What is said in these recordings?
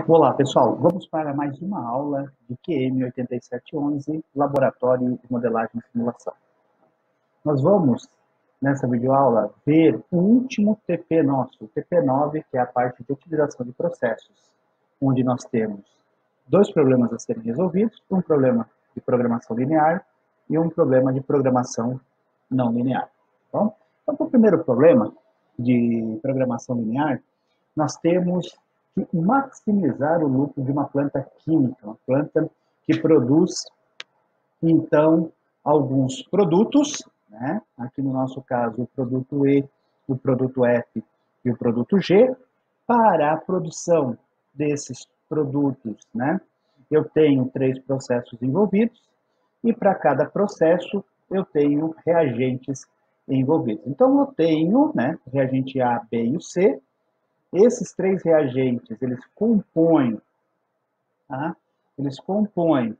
Olá, pessoal. Vamos para mais uma aula de QM 8711, Laboratório de Modelagem e Simulação. Nós vamos, nessa videoaula, ver o último TP nosso, o TP9, que é a parte de otimização de processos, onde nós temos dois problemas a serem resolvidos, um problema de programação linear e um problema de programação não linear. Bom? Então, para o primeiro problema de programação linear, nós temos que maximizar o lucro de uma planta química, uma planta que produz, então, alguns produtos, né? Aqui no nosso caso, o produto E, o produto F e o produto G. Para a produção desses produtos, né? Eu tenho 3 processos envolvidos e para cada processo eu tenho reagentes envolvidos. Então, eu tenho, né, reagente A, B e o C. Esses 3 reagentes, eles compõem, tá? Eles compõem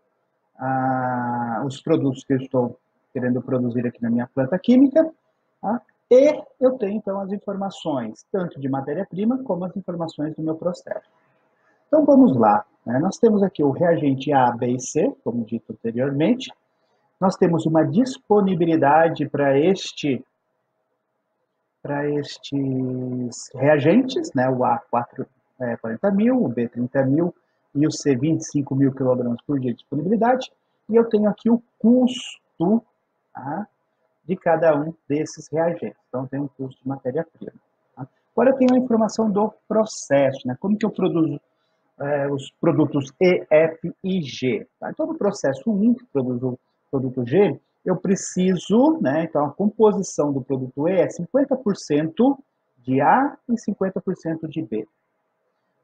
os produtos que eu estou querendo produzir aqui na minha planta química, tá? E eu tenho, então, as informações, tanto de matéria-prima, como as informações do meu processo. Então, vamos lá. Né? Nós temos aqui o reagente A, B e C, como dito anteriormente. Nós temos uma disponibilidade para estes reagentes, né? O A 40 mil, o B 30 mil e o C 25 mil kg por dia de disponibilidade. E eu tenho aqui o custo, tá, de cada um desses reagentes. Então, tem um custo de matéria-prima. Tá? Agora, eu tenho a informação do processo, né? Como que eu produzo os produtos E, F e G. Tá? Então, no processo 1, que produz o produto G, eu preciso, né, então a composição do produto E é 50% de A e 50% de B.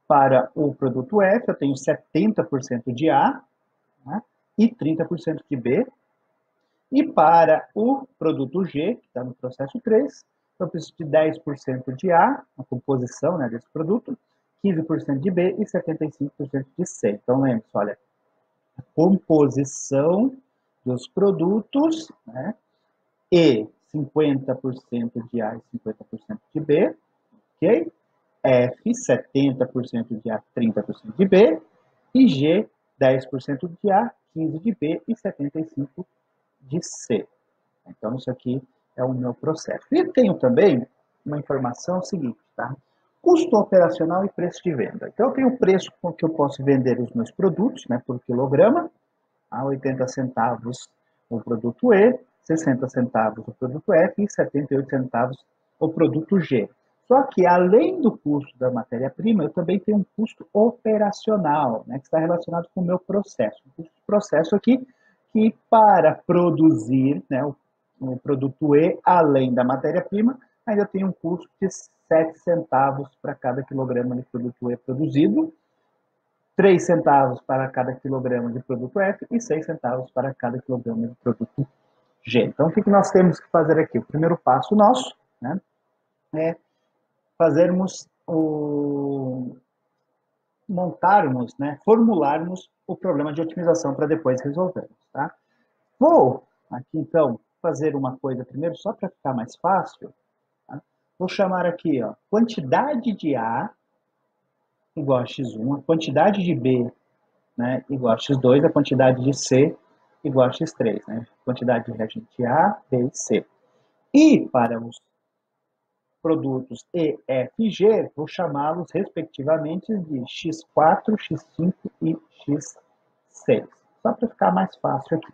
Para o produto F, eu tenho 70% de A, né, e 30% de B. E para o produto G, que está no processo 3, eu preciso de 10% de A, a composição, né, desse produto, 15% de B e 75% de C. Então, lembre-se, olha, a composição dos produtos, né, E 50% de A e 50% de B, ok? F 70% de A, 30% de B, e G 10% de A, 15% de B e 75% de C. Então, isso aqui é o meu processo. E tenho também uma informação seguinte, tá? Custo operacional e preço de venda. Então, eu tenho o preço com que eu posso vender os meus produtos, né, por quilograma, a 80 centavos o produto E, 60 centavos o produto F e 78 centavos o produto G. Só que, além do custo da matéria-prima, eu também tenho um custo operacional, né, que está relacionado com o meu processo. O custo do processo aqui, que para produzir, né, o produto E, além da matéria-prima, ainda tem um custo de 7 centavos para cada quilograma de produto E produzido, 3 centavos para cada quilograma de produto F e 6 centavos para cada quilograma de produto G. Então, o que nós temos que fazer aqui? O primeiro passo nosso, né, é fazermos montarmos, né, formularmos o problema de otimização para depois resolvermos. Tá? Vou aqui, então, fazer uma coisa primeiro, só para ficar mais fácil. Tá? Vou chamar aqui, ó, quantidade de A igual a x1, a quantidade de B, né, igual a x2, a quantidade de C igual a x3, né? Quantidade de reagente A, B e C. E para os produtos E, F e G, vou chamá-los respectivamente de x4, x5 e x6. Só para ficar mais fácil aqui.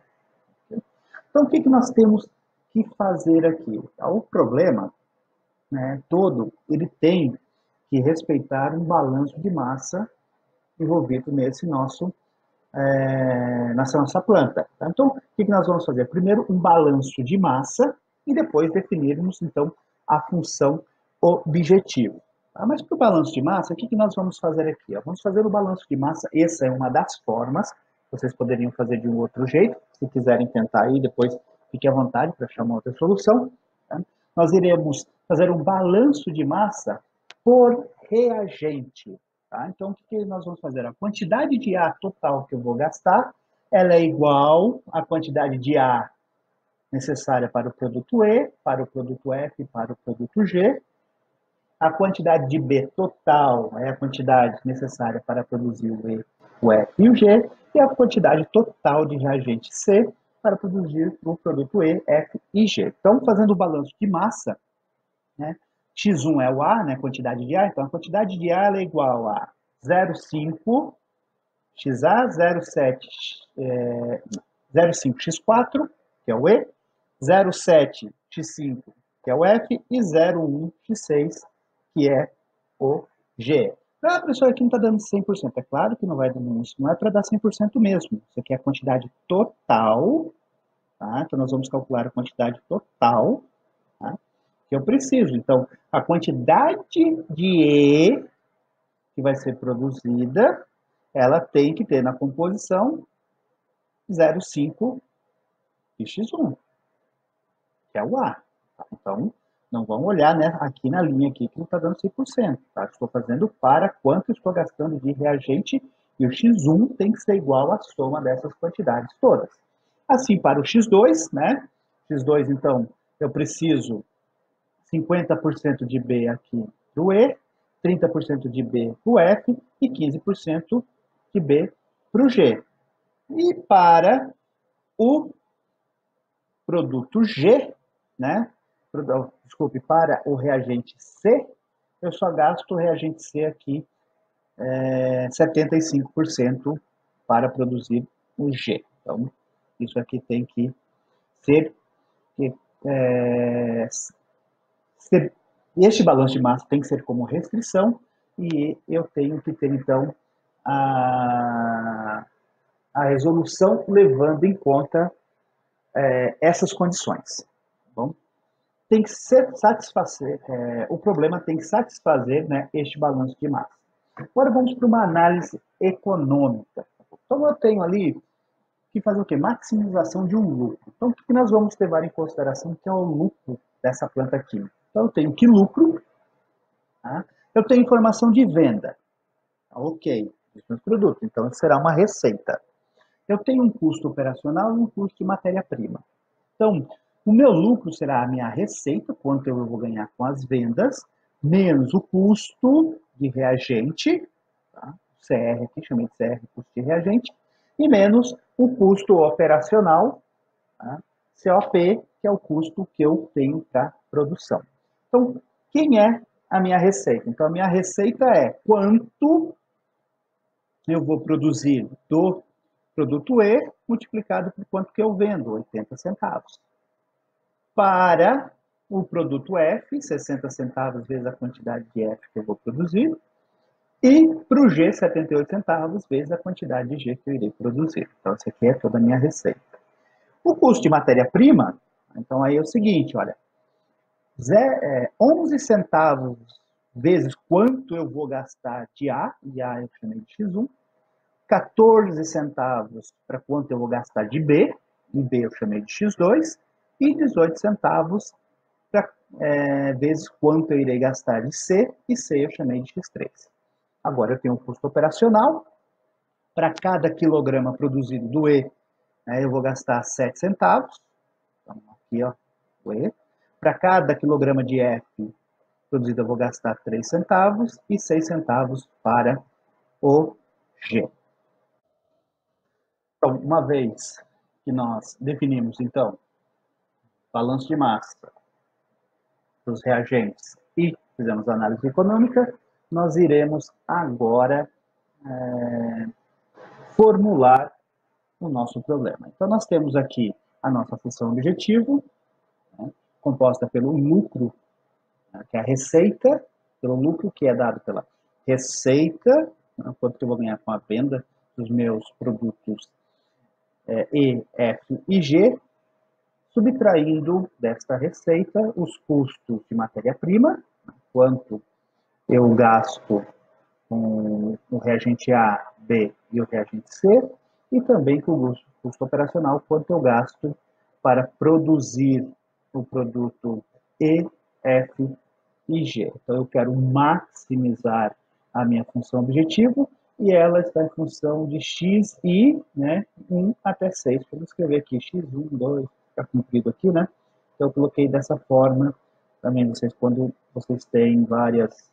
Então, o que nós temos que fazer aqui? O problema, né, todo, ele tem que respeitar um balanço de massa envolvido nessa nossa planta. Tá? Então, o que nós vamos fazer? Primeiro, um balanço de massa e depois definirmos, então, a função objetivo. Tá? Mas para o balanço de massa, o que nós vamos fazer aqui? Vamos fazer o balanço de massa, essa é uma das formas, vocês poderiam fazer de um outro jeito, se quiserem tentar aí, depois fique à vontade para achar uma outra solução. Tá? Nós iremos fazer um balanço de massa por reagente. Tá? Então, o que nós vamos fazer? A quantidade de A total que eu vou gastar, ela é igual à quantidade de A necessária para o produto E, para o produto F e para o produto G, A quantidade de B total é a quantidade necessária para produzir o E, o F e o G, e a quantidade total de reagente C para produzir o produto E, F e G. Então, fazendo o balanço de massa, né, X1 é o A, né, quantidade de A, então a quantidade de A é igual a 0,5 XA, 0,7 0,5x4, que é o E, 0,7x5, que é o F, e 0,1x6, que é o G. Ah, professor, aqui não está dando 100%. É claro que não vai dando isso, não é para dar 100% mesmo. Isso aqui é a quantidade total, tá? Então, nós vamos calcular a quantidade total, tá? Que eu preciso. Então, a quantidade de E que vai ser produzida, ela tem que ter na composição 0,5 de X1, que é o A. Tá? Então, não vamos olhar, né, aqui na linha aqui, que não está dando 100%. Tá? Estou fazendo para quanto estou gastando de reagente, e o X1 tem que ser igual à soma dessas quantidades todas. Assim, para o X2, né? X2, então, eu preciso 50% de B aqui do E, 30% de B para o F e 15% de B para o G. E para o produto G, né? Desculpe, para o reagente C, eu só gasto o reagente C aqui 75% para produzir o G. Então, isso aqui tem que ser, é, ser este balanço de massa tem que ser como restrição e eu tenho que ter, então, a resolução levando em conta essas condições. Tá bom? Tem que satisfazer, o problema tem que satisfazer, né, este balanço de massa. Agora vamos para uma análise econômica. Então eu tenho ali que fazer o quê? Maximização de um lucro. Então o que nós vamos levar em consideração que é o lucro dessa planta química? Então eu tenho que lucro, tá? Eu tenho informação de venda. Ok, isso é um produto, então será uma receita. Eu tenho um custo operacional e um custo de matéria-prima. Então, o meu lucro será a minha receita, quanto eu vou ganhar com as vendas, menos o custo de reagente, tá? CR aqui, chamei de CR, custo de reagente, e menos o custo operacional, tá? COP, que é o custo que eu tenho para produção. Então, quem é a minha receita? Então, a minha receita é quanto eu vou produzir do produto E multiplicado por quanto que eu vendo, 80 centavos. Para o produto F, 60 centavos vezes a quantidade de F que eu vou produzir, e para o G, 78 centavos vezes a quantidade de G que eu irei produzir. Então, essa aqui é toda a minha receita. O custo de matéria-prima, então aí é o seguinte, olha, 11 centavos vezes quanto eu vou gastar de A, e A eu chamei de X1, 14 centavos para quanto eu vou gastar de B, e B eu chamei de X2, e 18 centavos para vezes quanto eu irei gastar de C, e C eu chamei de X3. Agora eu tenho um custo operacional, para cada quilograma produzido do E, eu vou gastar 7 centavos, então aqui ó, o E. Para cada quilograma de F produzido eu vou gastar 3 centavos, e 6 centavos para o G. Então, uma vez que nós definimos, então, balanço de massa dos reagentes e fizemos a análise econômica, nós iremos agora formular o nosso problema. Então, nós temos aqui a nossa função objetivo, né, composta pelo lucro, né, que é a receita, pelo lucro que é dado pela receita, né, quanto que eu vou ganhar com a venda dos meus produtos E, F e G, subtraindo desta receita os custos de matéria-prima, quanto eu gasto com o reagente A, B e o reagente C, e também com o custo operacional, quanto eu gasto para produzir o produto E, F e G. Então, eu quero maximizar a minha função objetivo, e ela está em função de x e, né, 1 até 6. Vou escrever aqui x1, 2, está cumprido aqui, né? Então, eu coloquei dessa forma também vocês, quando vocês têm várias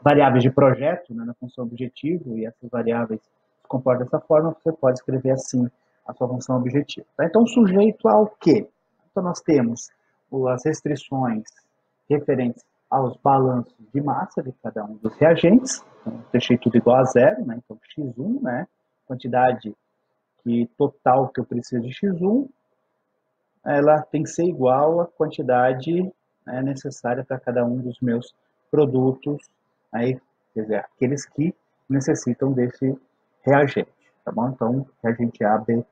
variáveis de projeto, né, na função objetivo, e essas variáveis se comportam dessa forma, você pode escrever assim a sua função objetivo. Tá? Então, sujeito ao quê? Então, nós temos as restrições referentes aos balanços de massa de cada um dos reagentes. Então, deixei tudo igual a zero, né? Então, x1, né? Quantidade total que eu preciso de x1, ela tem que ser igual à quantidade, né, necessária para cada um dos meus produtos, aí, quer dizer, aqueles que necessitam desse reagente, tá bom? Então, reagente A, B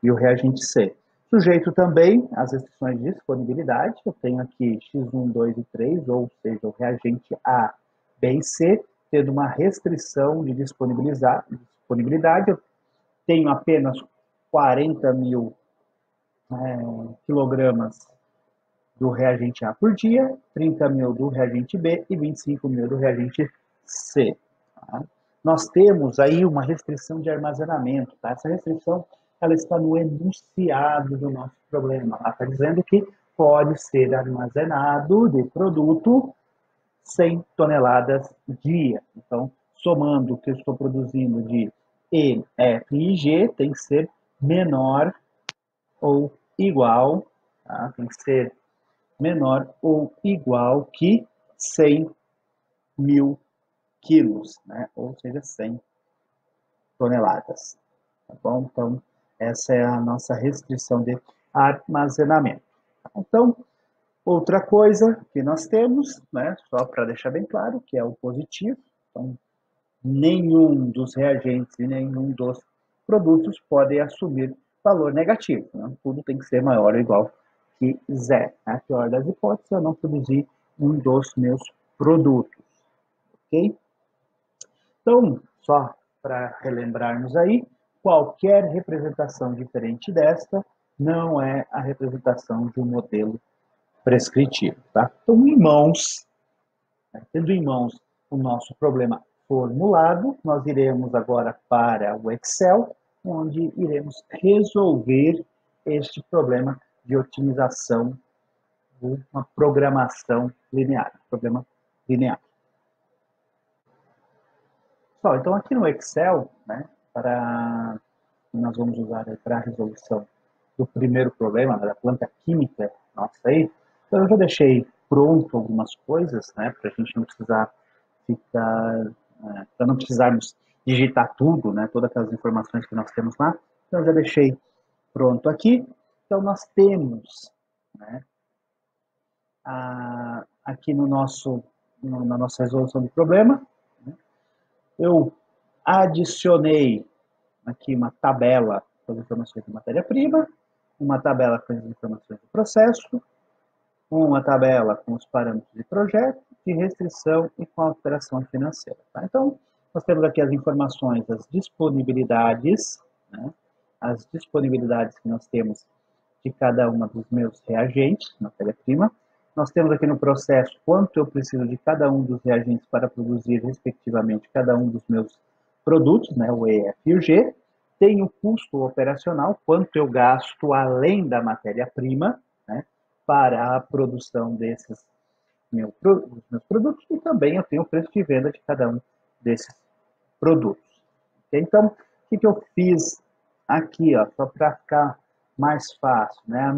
e o reagente C. Sujeito também às restrições de disponibilidade, eu tenho aqui X1, 2 e 3, ou seja, o reagente A, B e C, tendo uma restrição de disponibilidade, eu tenho apenas 40 mil quilogramas do reagente A por dia, 30 mil do reagente B e 25 mil do reagente C. Tá? Nós temos aí uma restrição de armazenamento. Tá? Essa restrição ela está no enunciado do nosso problema. Ela está dizendo que pode ser armazenado de produto 100 toneladas dia. Então, somando o que eu estou produzindo de E, F e G, tem que ser menor ou igual, tá? Tem que ser menor ou igual que 100 mil quilos, né? Ou seja, 100 toneladas. Tá bom? Então, essa é a nossa restrição de armazenamento. Então, outra coisa que nós temos, né, só para deixar bem claro, que é o positivo. Então, nenhum dos reagentes e nenhum dos produtos pode assumir valor negativo. Né? Tudo tem que ser maior ou igual que zero. Na pior das hipóteses, eu não produzir um dos meus produtos. Ok? Então, só para relembrarmos aí, qualquer representação diferente desta não é a representação de um modelo prescritivo. Tá? Então, em mãos, tendo em mãos o nosso problema formulado, nós iremos agora para o Excel, onde iremos resolver este problema de otimização de uma programação linear, problema linear. Pessoal, então aqui no Excel, né, nós vamos usar para a resolução do primeiro problema, da planta química nossa aí, então eu já deixei pronto algumas coisas, né, para a gente não precisar ficar, para não precisarmos digitar tudo, né, todas aquelas informações que nós temos lá, então eu já deixei pronto aqui. Então nós temos, né, aqui na nossa resolução do problema, né, eu adicionei aqui uma tabela com as informações de matéria-prima, uma tabela com as informações do processo, uma tabela com os parâmetros de projeto, de restrição e com a operação financeira. Tá? Então, nós temos aqui as informações das disponibilidades, né? As disponibilidades que nós temos de cada uma dos meus reagentes, matéria-prima. Nós temos aqui no processo quanto eu preciso de cada um dos reagentes para produzir, respectivamente, cada um dos meus produtos, né? O E, F e o G. Tem o custo operacional, quanto eu gasto além da matéria-prima, né? Para a produção desses meus produtos, e também eu tenho o preço de venda de cada um desses produtos. Então, o que eu fiz aqui, ó, só para ficar mais fácil, né?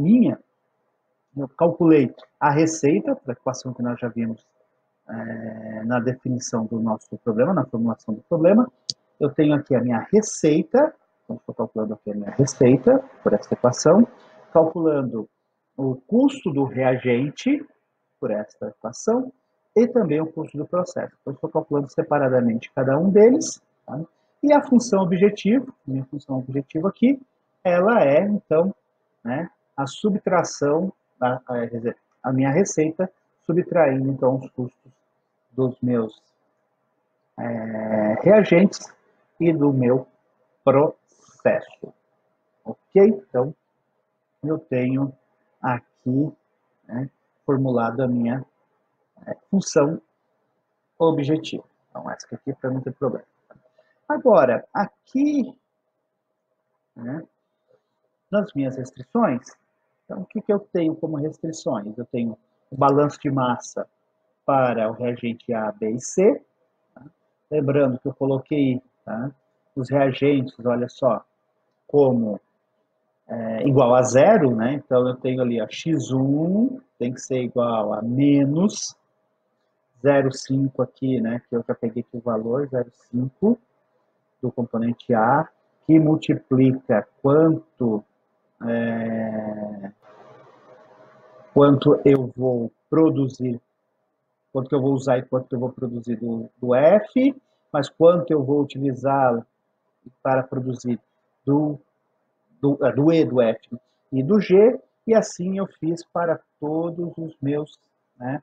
Eu calculei a receita, para a equação que nós já vimos na definição do nosso problema, na formulação do problema. Eu tenho aqui a minha receita, então estou calculando aqui a minha receita por essa equação, calculando o custo do reagente por esta equação e também o custo do processo. Então, estou calculando separadamente cada um deles. Tá? E a função objetivo, minha função objetivo aqui, ela é, então, né, a subtração, a minha receita, subtraindo, então, os custos dos meus reagentes e do meu processo. Ok? Então, eu tenho aqui, né, formulado a minha função objetivo. Então, essa aqui para não ter problema. Agora, aqui, né, nas minhas restrições, Então, o que eu tenho como restrições? Eu tenho o balanço de massa para o reagente A, B e C. Tá? Lembrando que eu coloquei, tá, os reagentes, olha só, como igual a zero, né? Então, eu tenho ali a x1 tem que ser igual a menos 0,5 aqui, né? Que eu já peguei aqui o valor, 0,5 do componente A, que multiplica quanto eu vou produzir, quanto que eu vou usar e quanto eu vou produzir do F, mas quanto eu vou utilizar para produzir do E, do F e do G, e assim eu fiz para todos os meus, né,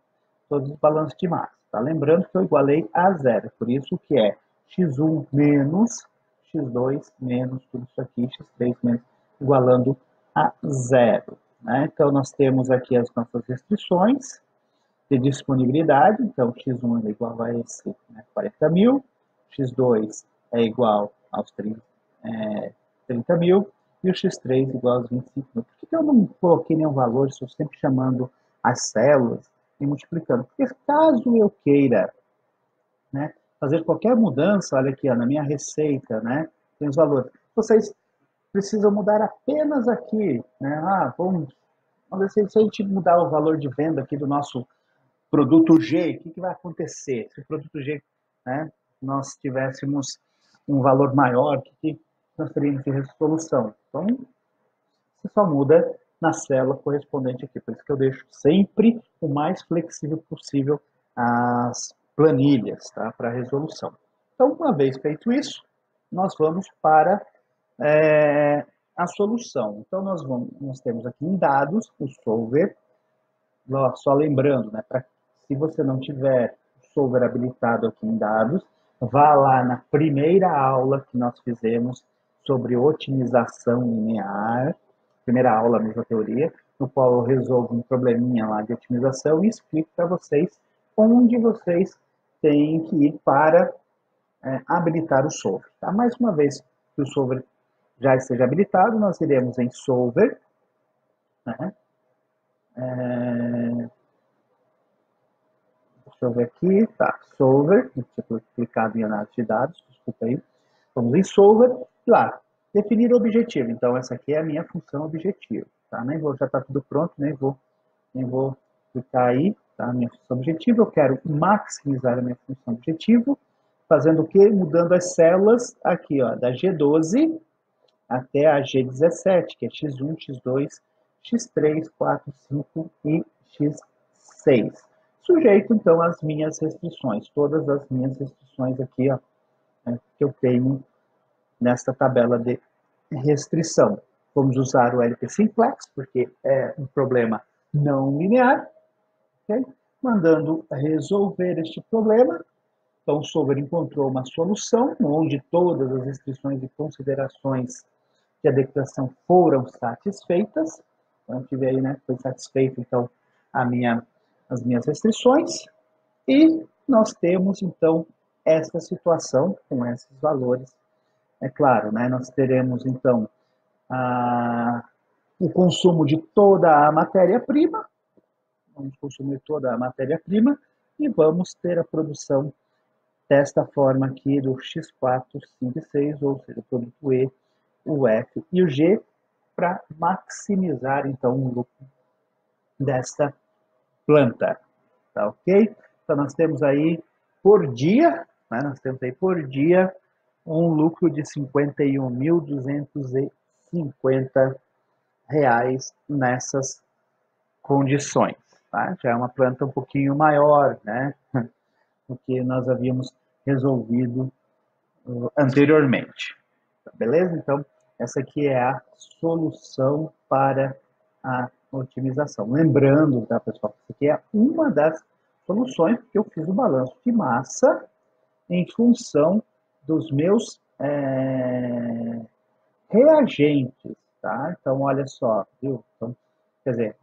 todos os balanços de massa. Tá? Lembrando que eu igualei a zero, por isso que é x1 menos x2 menos tudo isso aqui, x3 menos, igualando a zero. Né? Então, nós temos aqui as nossas restrições de disponibilidade, então x1 é igual a esse, né, 40 mil, x2 é igual aos 30 mil, e o x3 igual aos 25 mil. Por que eu não coloquei nenhum valor, estou sempre chamando as células e multiplicando? Porque caso eu queira, né, fazer qualquer mudança, olha aqui, ó, na minha receita, né, tem os valores. Vocês precisam mudar apenas aqui, né? Vamos ver se a gente mudar o valor de venda aqui do nosso produto G, o que vai acontecer? Se o produto G, né, nós tivéssemos um valor maior, o que nós teríamos de resolução? Então, você só muda na célula correspondente aqui. Por isso que eu deixo sempre o mais flexível possível as planilhas, tá, para resolução. Então, uma vez feito isso, nós vamos para a solução. Então, nós temos aqui em dados o solver. Só lembrando, né, se você não tiver o solver habilitado aqui em dados, vá lá na primeira aula que nós fizemos sobre otimização linear, primeira aula mesmo teoria, no qual eu resolvo um probleminha lá de otimização e explico para vocês onde vocês têm que ir para habilitar o solver. Tá? Mais uma vez que o solver já esteja habilitado, nós iremos em solver, né? Deixa eu ver aqui, tá, solver, tinha clicado em análise de dados, desculpa aí. Vamos em solver, e lá, definir o objetivo. Então, essa aqui é a minha função objetivo, tá? Já está tudo pronto, nem vou clicar aí, tá? A minha função objetivo, eu quero maximizar a minha função objetivo, fazendo o quê? Mudando as células aqui, ó, da G12 até a G17, que é X1, X2, X3, 4, 5 e X6. Sujeito, então, às minhas restrições, todas as minhas restrições aqui, ó, que eu tenho nesta tabela de restrição. Vamos usar o LP Simplex, porque é um problema não linear, okay? Mandando resolver este problema. Então, o solver encontrou uma solução, onde todas as restrições e considerações de adequação foram satisfeitas. Então, eu tive aí, né, foi satisfeito, então, as minhas restrições, e nós temos, então, essa situação com esses valores. É claro, né, nós teremos, então, o consumo de toda a matéria-prima, vamos consumir toda a matéria-prima, e vamos ter a produção desta forma aqui do X4, 5 e 6, ou seja, o produto E, o F e o G, para maximizar, então, o lucro desta planta, tá ok? Então, nós temos aí por dia, né, um lucro de R$ 51.250 nessas condições, tá? Já é uma planta um pouquinho maior, né, do que nós havíamos resolvido anteriormente, beleza? Então, essa aqui é a solução para a otimização. Lembrando, tá, pessoal, essa aqui é uma das soluções, porque eu fiz o balanço de massa em função dos meus reagentes, tá? Então, olha só, viu? Então, quer dizer,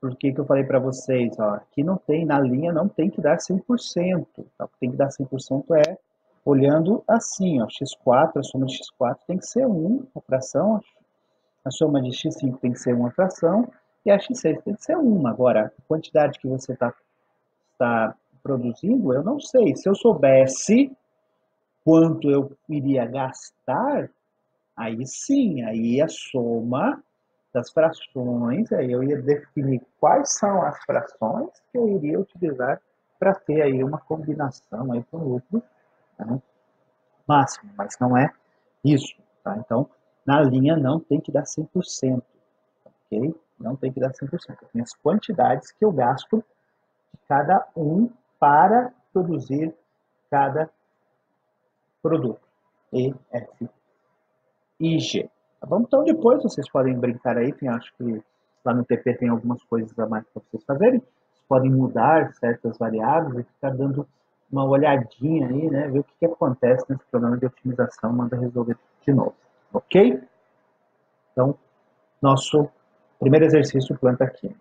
por que eu falei para vocês, ó, aqui não tem, na linha não tem que dar 100%, tá? O que tem que dar 100% é olhando assim, ó, x4, a soma de x4 tem que ser 1, a fração, A soma de x5 tem que ser uma fração e a x6 tem que ser uma. Agora, a quantidade que você está produzindo, eu não sei. Se eu soubesse quanto eu iria gastar, aí sim, aí a soma das frações, aí eu ia definir quais são as frações que eu iria utilizar para ter aí uma combinação aí com o lucro, né, máximo, mas não é isso, tá? Então, na linha não tem que dar 100%, ok? Não tem que dar 100%. Tem as quantidades que eu gasto de cada um para produzir cada produto. E, F e G. Tá bom? Então, depois vocês podem brincar aí, acho que lá no TP tem algumas coisas a mais para vocês fazerem. Vocês podem mudar certas variáveis e ficar dando uma olhadinha aí, né? Ver o que acontece nesse programa de otimização, manda resolver de novo. Ok? Então, nosso primeiro exercício, planta química.